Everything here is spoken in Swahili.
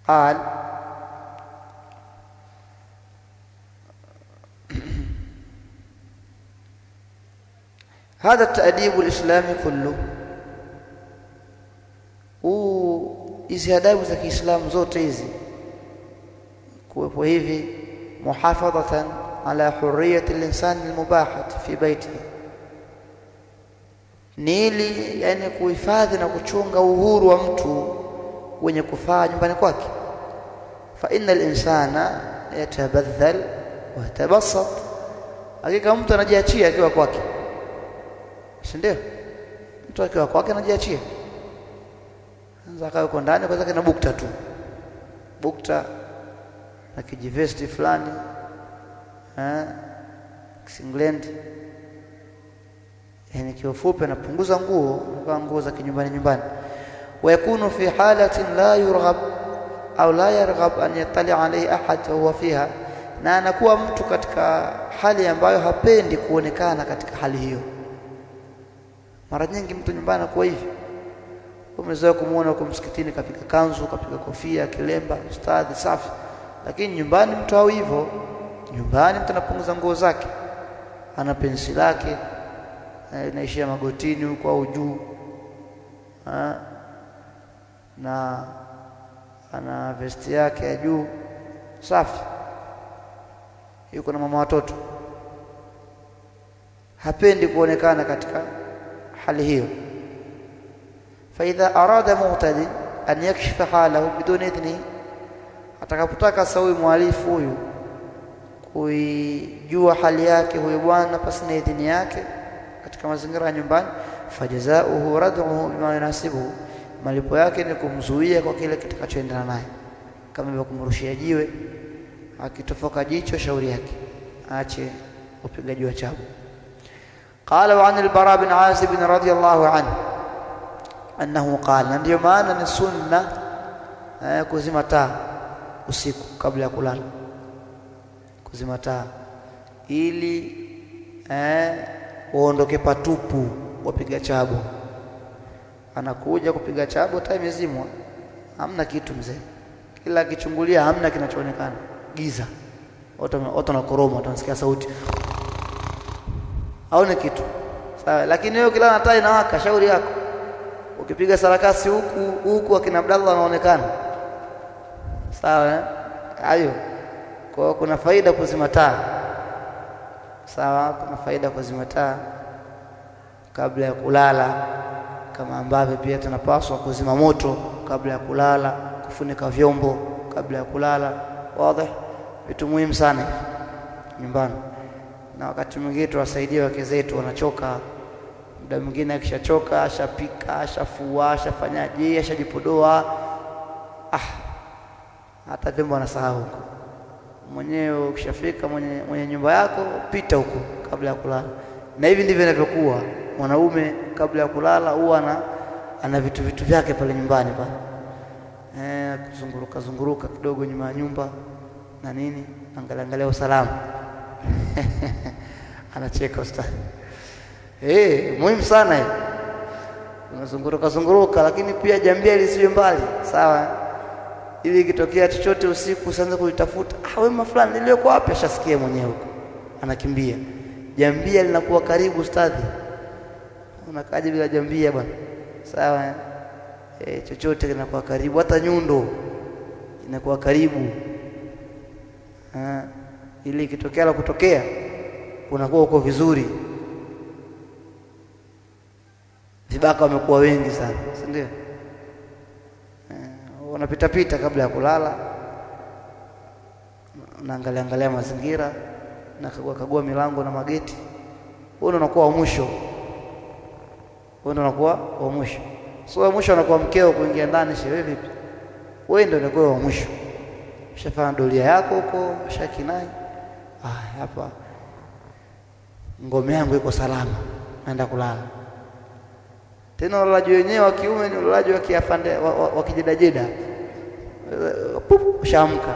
قال هذا التأديب الإسلامي كله hizi adabu za Kiislamu zote hizi kuwepo hivi muhafadhatan ala hurriyati al-insan al-mubahat fi baitihi, ni ili yani kuhifadhi na kuchunga uhuru wa mtu wenye kufaa nyumbani kwake. Fa innal insana yatabadhal wa yatabassat, hakika mtu anajiachia akiwa kwake, si ndio? Mtu akiwa kwake anajiachia, anza akae uko ndani kwa sababu na bukta tu, bukta na kijivesti fulani singlet, yani kiufupi anapunguza nguo, kwa nguo za kinyumbani. ويكون في حالة لا يرغب أو لا يرغب أن يطلع عليه أحد وهو فيها, na anakuwa mtu katika hali ambayo hapendi kuonekana katika hali hiyo. Mara nyingi mtu nyumbani anakuwa hivi, umezoea kumuona huko msikitini kapiga kanzu, kapiga kofia, kilemba, ustadhi safi, lakini nyumbani mtu hao hivyo. Nyumbani mtu anapunguza nguo zake, ana pensi lake inaishia magotini huko au juu, na ana vesti yake ya juu safi, yuko na mama watoto, hapendi kuonekana katika hali hiyo. فإذا أراد معتدي أن يكشف حاله بدون إذنه, atakapotaka sawi mualifu huyu kuijua hali yake huyu bwana pasi na idhini yake katika mazingira ya nyumbani, fajazauhu rad'uhu bima yunasibuhu, malipo yake ni kumzuia kwa kile kitakachoendana naye, kama vile kumrushia jiwe, akitofoka jicho shauri yake aache upigaji wa chabu. Qala wa 'an al-Bara bin Azib radhiyallahu anhu annahu qala, ndio maana ni sunna kuzima taa usiku kabla ya kulala, kuzima taa ili uondoke patupu wapiga chabu. Anakuja kupiga chabu, taa imezimwa, hamna kitu mzee, kila akichungulia hamna kinachoonekana, giza, watu na koroma, utanisikia sauti, hauna kitu sawa. Lakini wewe kila taa inawaka, shauri yako. Ukipiga sarakasi huku akina Abdallah anaonekana sawa, hayo. Kwa kuna faida kuzima taa, sawa, kuna faida kuzima taa kabla ya kulala, kama ambavyo pia tunapaswa kuzima moto kabla ya kulala, kufunika vyombo kabla ya kulala. Wazi, vitu muhimu sana nyumbani. Na wakati mwingine tuwasaidie wake zetu, wanachoka muda mwingine, akishachoka ashapika, ashafua, ashafanyaje, ashajipodoa, hata vyombo anasahau. Mwenyewe ukishafika mwenye nyumba yako, pita huko kabla ya kulala. Na hivi ndivyo inavyokuwa mwanaume kabla ya kulala, huwa ana vitu vyake pale nyumbani pale, kuzunguruka kidogo nyuma ya nyumba na nini, angalia usalama. Anacheka ustadi. Muhimu sana hiyo. Unazunguruka, lakini pia jambia lisiwe mbali, sawa? Ili ikitokea chochote usiku usianze kulitafuta, wema fulani nilikuwa wapi, ashasikia mwenyewe huko, anakimbia. Jambia linakuwa karibu ustadi. Unakaje bila jambia bwana? Sawa? Chochote kinakuwa karibu, hata nyundo inakuwa karibu. Ili ikitokea la kutokea, unakuwa uko vizuri. Vibaka wamekuwa wengi sana, si ndio? Wanapita kabla ya kulala, unaangalia mazingira na kagua milango na mageti. Wewe unakuwa wa mwisho, sio wa mwisho anakuwa mkeo kuingia ndani. Wewe vipi? Wewe ndio unakuwa wa mwisho, ushafanya dolia yako huko, ushakinai, hapa ngome yangu iko salama, naenda kulala. Tena ulalaji wenyewe wa kiume ni ulalaji wa kiafande wa kijidajeda, ushaamka